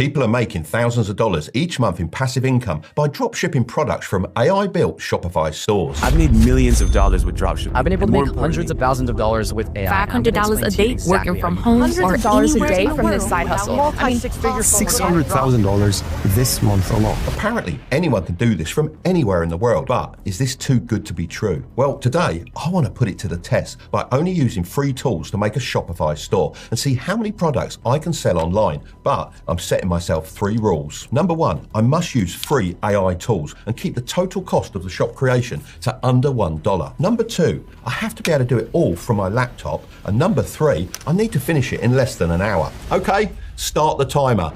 People are making thousands of dollars each month in passive income by dropshipping products from AI-built Shopify stores. I've made millions of dollars with dropshipping. I've been able to make hundreds of thousands of dollars with AI. $500 a day working from home, or $100 a day anywhere from in this the side world. hustle. $600,000 this month alone. Apparently, anyone can do this from anywhere in the world, but is this too good to be true? Well, today, I want to put it to the test by only using free tools to make a Shopify store and see how many products I can sell online, but I'm setting myself 3 rules. Number 1, I must use free AI tools and keep the total cost of the shop creation to under $1. Number 2, I have to be able to do it all from my laptop. And number 3, I need to finish it in less than an hour. Okay, start the timer.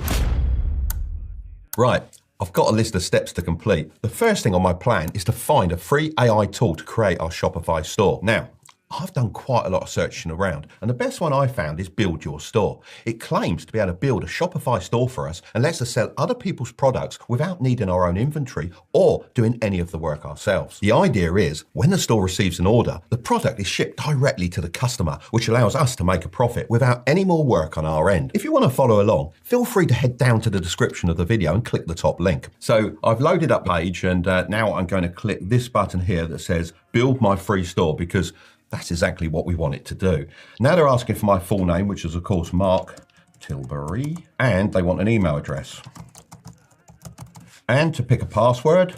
Right, I've got a list of steps to complete. The first thing on my plan is to find a free AI tool to create our Shopify store. Now, I've done quite a lot of searching around, and the best one I found is Build Your Store. It claims to be able to build a Shopify store for us and lets us sell other people's products without needing our own inventory or doing any of the work ourselves. The idea is, when the store receives an order, the product is shipped directly to the customer, which allows us to make a profit without any more work on our end. If you want to follow along, feel free to head down to the description of the video and click the top link. So I've loaded up the page, and now I'm going to click this button here that says Build My Free Store, because that's exactly what we want it to do. Now they're asking for my full name, which is of course Mark Tilbury, and they want an email address. And to pick a password.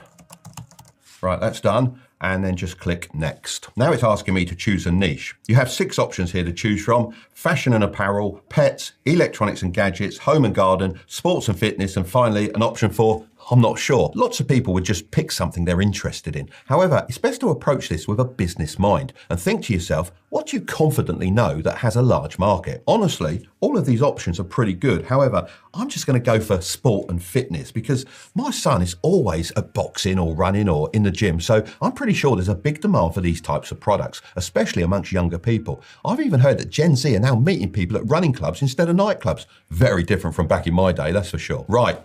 Right, that's done. And then just click next. Now it's asking me to choose a niche. You have 6 options here to choose from: fashion and apparel, pets, electronics and gadgets, home and garden, sports and fitness, and finally an option for I'm not sure. Lots of people would just pick something they're interested in. However, it's best to approach this with a business mind and think to yourself, what do you confidently know that has a large market? Honestly, all of these options are pretty good. However, I'm just going to go for sport and fitness because my son is always at boxing or running or in the gym. So I'm pretty sure there's a big demand for these types of products, especially amongst younger people. I've even heard that Gen Z are now meeting people at running clubs instead of nightclubs. Very different from back in my day, that's for sure. Right.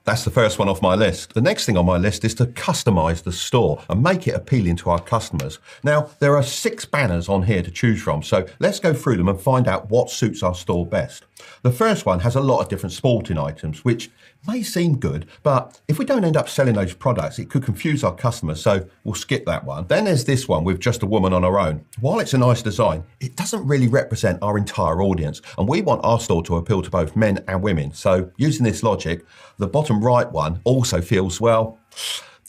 That's the first one off my list. The next thing on my list is to customize the store and make it appealing to our customers. Now, there are 6 banners on here to choose from, so let's go through them and find out what suits our store best. The first one has a lot of different sporting items, which may seem good, but if we don't end up selling those products, it could confuse our customers, so we'll skip that one. Then there's this one with just a woman on her own. While it's a nice design, it doesn't really represent our entire audience, and we want our store to appeal to both men and women. So using this logic, the bottom right one also feels, well,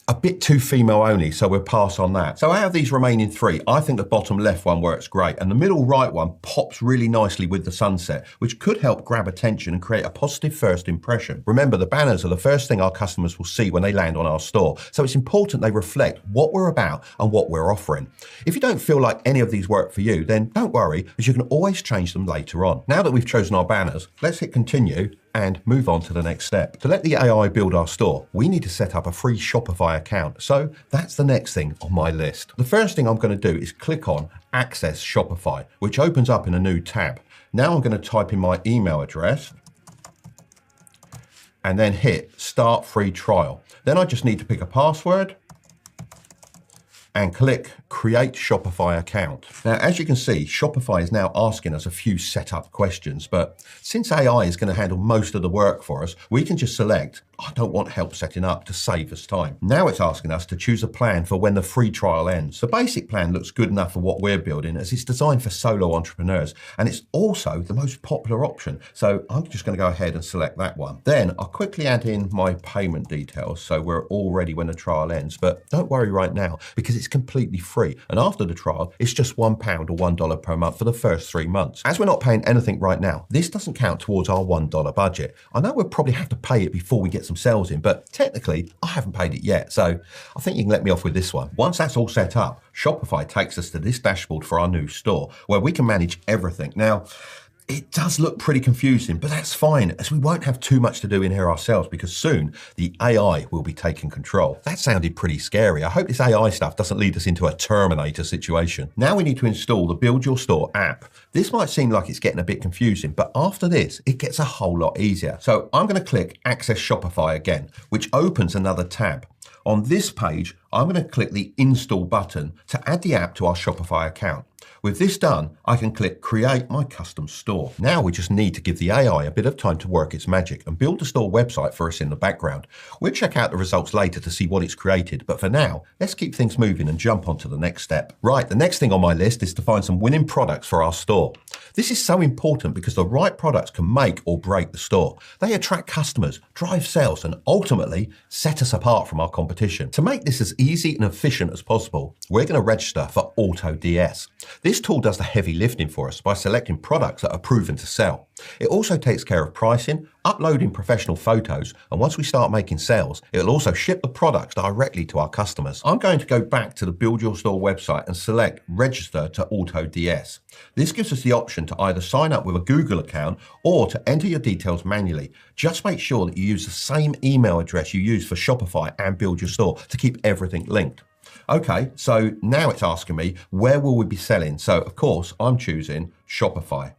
a bit too female only, so we'll pass on that. So out of these remaining 3, I think the bottom left one works great, and the middle right one pops really nicely with the sunset, which could help grab attention and create a positive first impression. Remember, the banners are the first thing our customers will see when they land on our store, so it's important they reflect what we're about and what we're offering. If you don't feel like any of these work for you, then don't worry, as you can always change them later on. Now that we've chosen our banners, let's hit continue and move on to the next step. To let the AI build our store, we need to set up a free Shopify account. So that's the next thing on my list. The first thing I'm going to do is click on Access Shopify, which opens up in a new tab. Now I'm going to type in my email address and then hit Start Free Trial. Then I just need to pick a password and click Create Shopify Account. Now, as you can see, Shopify is now asking us a few setup questions, but since AI is going to handle most of the work for us, we can just select, I don't want help setting up, to save us time. Now it's asking us to choose a plan for when the free trial ends. The basic plan looks good enough for what we're building, as it's designed for solo entrepreneurs, and it's also the most popular option. So I'm just going to go ahead and select that one. Then I'll quickly add in my payment details so we're all ready when the trial ends, but don't worry right now because it's completely free. And after the trial, it's just £1 or $1 per month for the first 3 months. As we're not paying anything right now, this doesn't count towards our $1 budget. I know we'll probably have to pay it before we get some sales in, but technically I haven't paid it yet. So I think you can let me off with this one. Once that's all set up, Shopify takes us to this dashboard for our new store where we can manage everything. Now, it does look pretty confusing, but that's fine, as we won't have too much to do in here ourselves because soon the AI will be taking control. That sounded pretty scary. I hope this AI stuff doesn't lead us into a Terminator situation. Now we need to install the Build Your Store app. This might seem like it's getting a bit confusing, but after this, it gets a whole lot easier. So I'm going to click Access Shopify again, which opens another tab. On this page, I'm going to click the Install button to add the app to our Shopify account. With this done, I can click Create My Custom Store. Now we just need to give the AI a bit of time to work its magic and build the store website for us in the background. We'll check out the results later to see what it's created, but for now, let's keep things moving and jump on to the next step. Right, the next thing on my list is to find some winning products for our store. This is so important because the right products can make or break the store. They attract customers, drive sales, and ultimately set us apart from our competition. To make this as easy and efficient as possible, we're going to register for AutoDS. This tool does the heavy lifting for us by selecting products that are proven to sell. It also takes care of pricing, uploading professional photos, and once we start making sales, it'll also ship the products directly to our customers. I'm going to go back to the Build Your Store website and select Register to AutoDS. This gives us the option to either sign up with a Google account or to enter your details manually. Just make sure that you use the same email address you use for Shopify and Build Your Store to keep everything linked. Okay, so now it's asking me, where will we be selling? So of course, I'm choosing Shopify.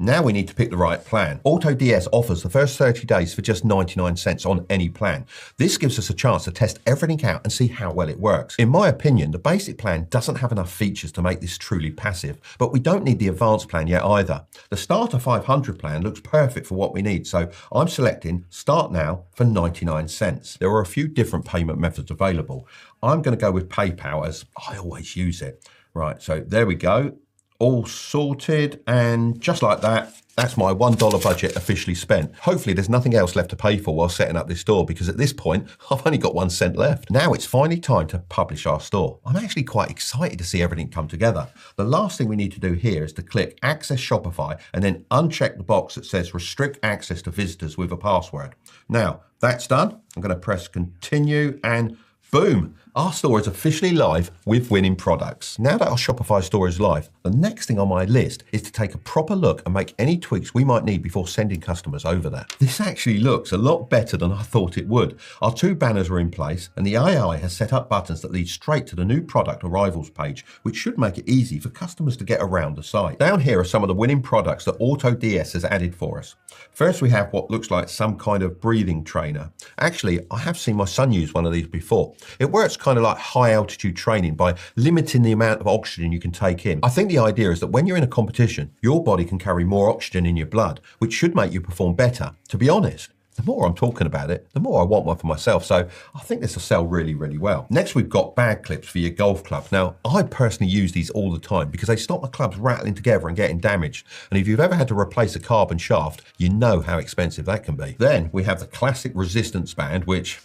Now we need to pick the right plan. AutoDS offers the first 30 days for just 99 cents on any plan. This gives us a chance to test everything out and see how well it works. In my opinion, the basic plan doesn't have enough features to make this truly passive, but we don't need the advanced plan yet either. The Starter 500 plan looks perfect for what we need, so I'm selecting Start Now for 99 cents. There are a few different payment methods available. I'm going to go with PayPal as I always use it. Right, so there we go. All sorted, and just like that, that's my $1 budget officially spent. Hopefully there's nothing else left to pay for while setting up this store, because at this point, I've only got 1 cent left. Now it's finally time to publish our store. I'm actually quite excited to see everything come together. The last thing we need to do here is to click Access Shopify and then uncheck the box that says Restrict Access to Visitors with a Password. Now, that's done. I'm going to press Continue and boom, our store is officially live with winning products. Now that our Shopify store is live, the next thing on my list is to take a proper look and make any tweaks we might need before sending customers over there. This actually looks a lot better than I thought it would. Our 2 banners are in place and the AI has set up buttons that lead straight to the new product arrivals page, which should make it easy for customers to get around the site. Down here are some of the winning products that AutoDS has added for us. First, we have what looks like some kind of breathing trainer. Actually, I have seen my son use one of these before. It works kind of like high altitude training by limiting the amount of oxygen you can take in. I think the idea is that when you're in a competition, your body can carry more oxygen in your blood, which should make you perform better. To be honest, the more I'm talking about it, the more I want one for myself. So I think this will sell really, really well. Next, we've got bag clips for your golf club. Now, I personally use these all the time because they stop my clubs rattling together and getting damaged. And if you've ever had to replace a carbon shaft, you know how expensive that can be. Then we have the classic resistance band, which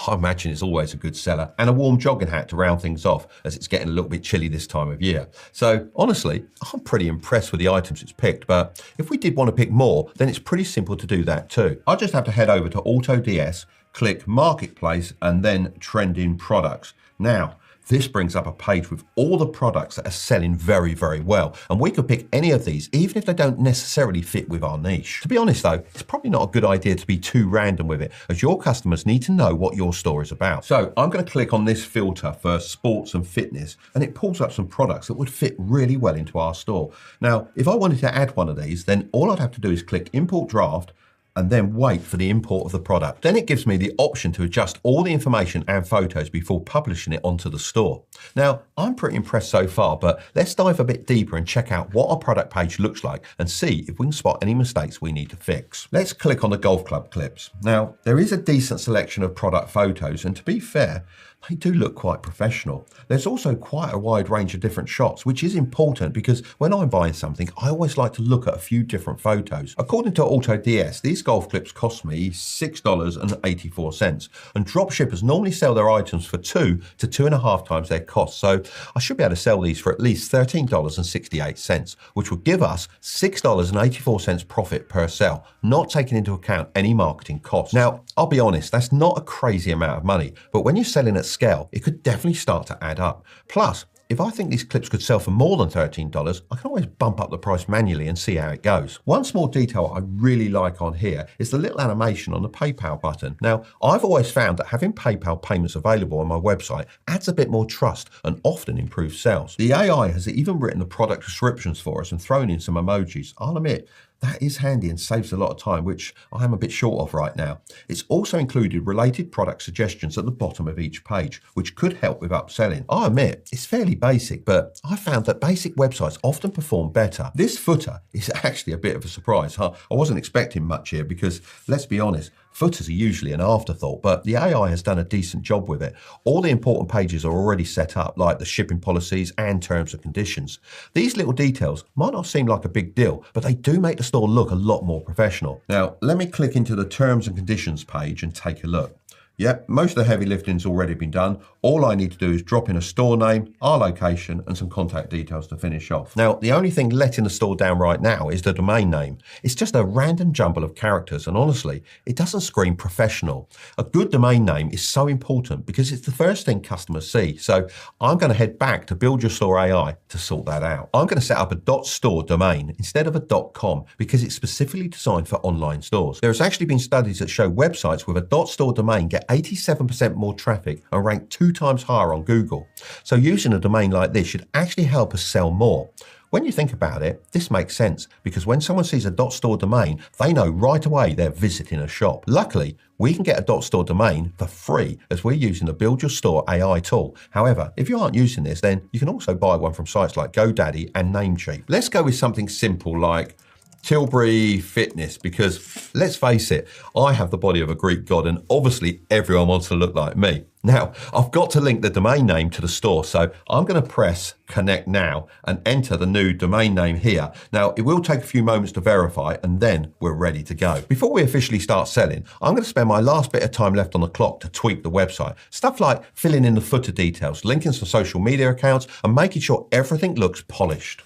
I imagine is always a good seller, and a warm jogging hat to round things off as it's getting a little bit chilly this time of year. So honestly, I'm pretty impressed with the items it's picked, but if we did want to pick more, then it's pretty simple to do that too. I just have to head over to AutoDS, click Marketplace, and then Trending Products. Now, this brings up a page with all the products that are selling very, very well. And we could pick any of these, even if they don't necessarily fit with our niche. To be honest though, it's probably not a good idea to be too random with it, as your customers need to know what your store is about. So I'm going to click on this filter for sports and fitness, and it pulls up some products that would fit really well into our store. Now, if I wanted to add one of these, then all I'd have to do is click Import Draft, and then wait for the import of the product. Then it gives me the option to adjust all the information and photos before publishing it onto the store. Now, I'm pretty impressed so far, but let's dive a bit deeper and check out what our product page looks like and see if we can spot any mistakes we need to fix. Let's click on the golf club clips. Now, there is a decent selection of product photos, and to be fair, they do look quite professional. There's also quite a wide range of different shots, which is important because when I'm buying something, I always like to look at a few different photos. According to AutoDS, these golf clips cost me $6.84, and dropshippers normally sell their items for 2 to 2.5 times their cost. So I should be able to sell these for at least $13.68, which would give us $6.84 profit per sale, not taking into account any marketing costs. Now, I'll be honest, that's not a crazy amount of money, but when you're selling at scale, it could definitely start to add up. Plus, if I think these clips could sell for more than $13, I can always bump up the price manually and see how it goes. One small detail I really like on here is the little animation on the PayPal button. Now, I've always found that having PayPal payments available on my website adds a bit more trust and often improves sales. The AI has even written the product descriptions for us and thrown in some emojis. I'll admit, That is handy and saves a lot of time, which I am a bit short of right now. It's also included related product suggestions at the bottom of each page, which could help with upselling. I admit, it's fairly basic, but I found that basic websites often perform better. This footer is actually a bit of a surprise. I wasn't expecting much here because, let's be honest, footers are usually an afterthought, but the AI has done a decent job with it. All the important pages are already set up, like the shipping policies and terms and conditions. These little details might not seem like a big deal, but they do make the store look a lot more professional. Now, let me click into the terms and conditions page and take a look. Yep, most of the heavy lifting's already been done. All I need to do is drop in a store name, our location, and some contact details to finish off. Now, the only thing letting the store down right now is the domain name. It's just a random jumble of characters, and honestly, it doesn't scream professional. A good domain name is so important because it's the first thing customers see. So I'm going to head back to Build Your Store AI to sort that out. I'm going to set up a .store domain instead of a .com because it's specifically designed for online stores. There's actually been studies that show websites with a .store domain get 87% more traffic and rank 2 times higher on Google. So using a domain like this should actually help us sell more. When you think about it, this makes sense because when someone sees a .store domain, they know right away they're visiting a shop. Luckily, we can get a .store domain for free as we're using the Build Your Store AI tool. However, if you aren't using this, then you can also buy one from sites like GoDaddy and Namecheap. Let's go with something simple like Tilbury Fitness, because let's face it, I have the body of a Greek god and obviously everyone wants to look like me. Now, I've got to link the domain name to the store, so I'm going to press connect now and enter the new domain name here. Now, it will take a few moments to verify and then we're ready to go. Before we officially start selling, I'm going to spend my last bit of time left on the clock to tweak the website. Stuff like filling in the footer details, linking some social media accounts and making sure everything looks polished.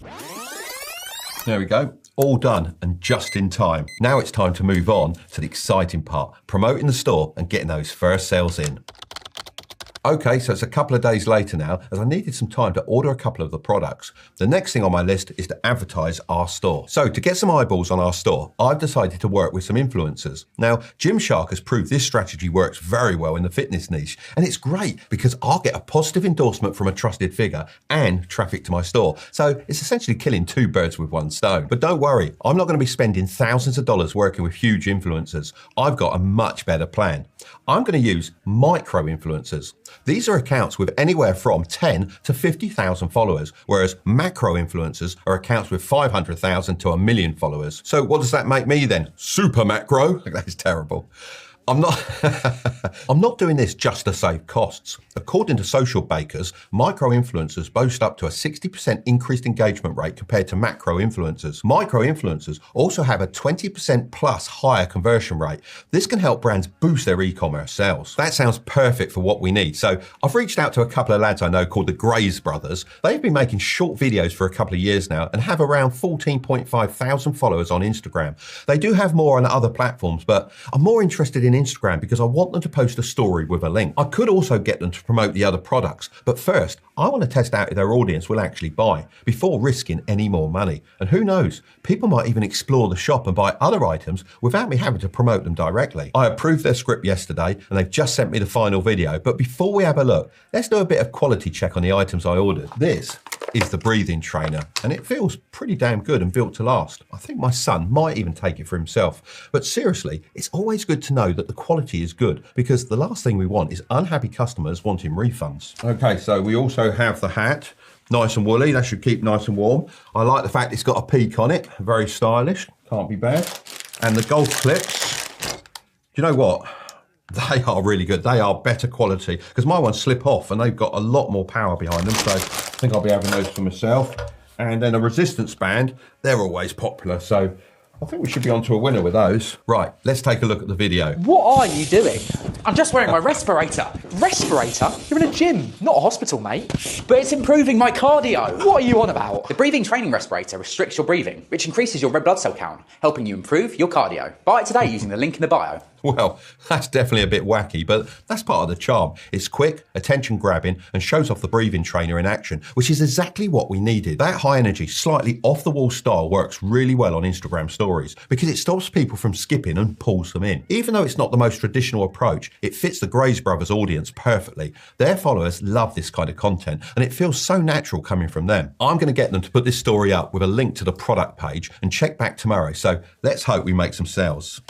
There we go. All done and just in time. Now it's time to move on to the exciting part, promoting the store and getting those first sales in. Okay, so it's a couple of days later now, as I needed some time to order a couple of the products. The next thing on my list is to advertise our store. So to get some eyeballs on our store, I've decided to work with some influencers. Now, Gymshark has proved this strategy works very well in the fitness niche, and it's great because I'll get a positive endorsement from a trusted figure and traffic to my store. So it's essentially killing 2 birds with 1 stone. But don't worry, I'm not going to be spending thousands of dollars working with huge influencers. I've got a much better plan. I'm going to use micro influencers. These are accounts with anywhere from 10 to 50,000 followers, whereas macro influencers are accounts with 500,000 to 1 million followers. So what does that make me then? Super macro? That is terrible. I'm not doing this just to save costs. According to Social Bakers, micro influencers boast up to a 60% increased engagement rate compared to macro influencers. Micro influencers also have a 20% plus higher conversion rate. This can help brands boost their e-commerce sales. That sounds perfect for what we need. So I've reached out to a couple of lads I know called the Grays brothers. They've been making short videos for a couple of years now and have around 14.5 thousand followers on Instagram. They do have more on other platforms, but I'm more interested in Instagram because I want them to post a story with a link. I could also get them to promote the other products, but first, I want to test out if their audience will actually buy before risking any more money. And who knows, people might even explore the shop and buy other items without me having to promote them directly. I approved their script yesterday and they've just sent me the final video, but before we have a look, let's do a bit of quality check on the items I ordered. This is the breathing trainer and it feels pretty damn good and built to last. I think my son might even take it for himself. But seriously, it's always good to know that the quality is good because the last thing we want is unhappy customers wanting refunds. Okay, so we also have the hat. Nice and woolly, that should keep nice and warm. I like the fact it's got a peak on it, very stylish, can't be bad. And the golf clips, do you know what? They are really good. They are better quality because my ones slip off and they've got a lot more power behind them. So I think I'll be having those for myself. And then a resistance band, they're always popular. So I think we should be on to a winner with those. Right, let's take a look at the video. What are you doing? I'm just wearing my respirator. Respirator? You're in a gym, not a hospital, mate. But it's improving my cardio. What are you on about? The breathing training respirator restricts your breathing, which increases your red blood cell count, helping you improve your cardio. Buy it today using the link in the bio. Well, that's definitely a bit wacky, but that's part of the charm. It's quick, attention-grabbing, and shows off the breathing trainer in action, which is exactly what we needed. That high-energy, slightly off-the-wall style works really well on Instagram stories because it stops people from skipping and pulls them in. Even though it's not the most traditional approach, it fits the Grays Brothers audience perfectly. Their followers love this kind of content, and it feels so natural coming from them. I'm going to get them to put this story up with a link to the product page and check back tomorrow, so let's hope we make some sales.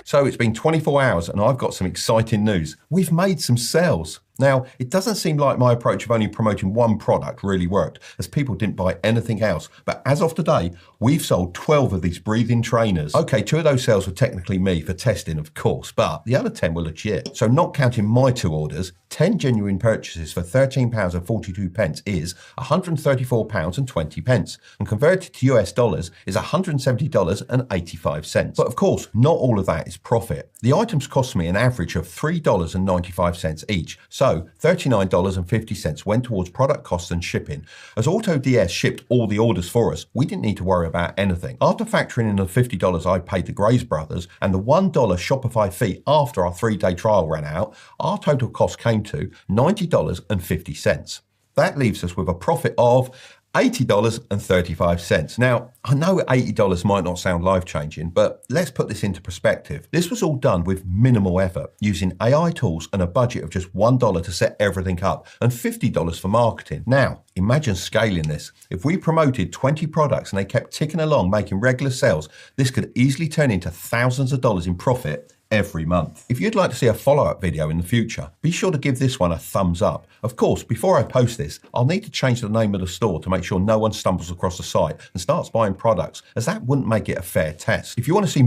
So it's been 24 hours and I've got some exciting news. We've made some sales. Now, it doesn't seem like my approach of only promoting one product really worked, as people didn't buy anything else. But as of today, we've sold 12 of these breathing trainers. Okay, 2 of those sales were technically me for testing, of course, but the other 10 were legit. So not counting my 2 orders, 10 genuine purchases for £13.42 is £134.20, and converted to US dollars is $170.85. But of course, not all of that is profit. The items cost me an average of $3.95 each, so $39.50 went towards product costs and shipping. As AutoDS shipped all the orders for us, we didn't need to worry about anything. After factoring in the $50 I paid the Grays Brothers and the $1 Shopify fee after our 3-day trial ran out, our total cost came to $90.50. That leaves us with a profit of $80.35. Now, I know $80 might not sound life-changing, but let's put this into perspective. This was all done with minimal effort, using AI tools and a budget of just $1 to set everything up and $50 for marketing. Now, imagine scaling this. If we promoted 20 products and they kept ticking along making regular sales, this could easily turn into thousands of dollars in profit every month. If you'd like to see a follow-up video in the future, be sure to give this one a thumbs up. Of course, before I post this, I'll need to change the name of the store to make sure no one stumbles across the site and starts buying products, as that wouldn't make it a fair test. If you want to see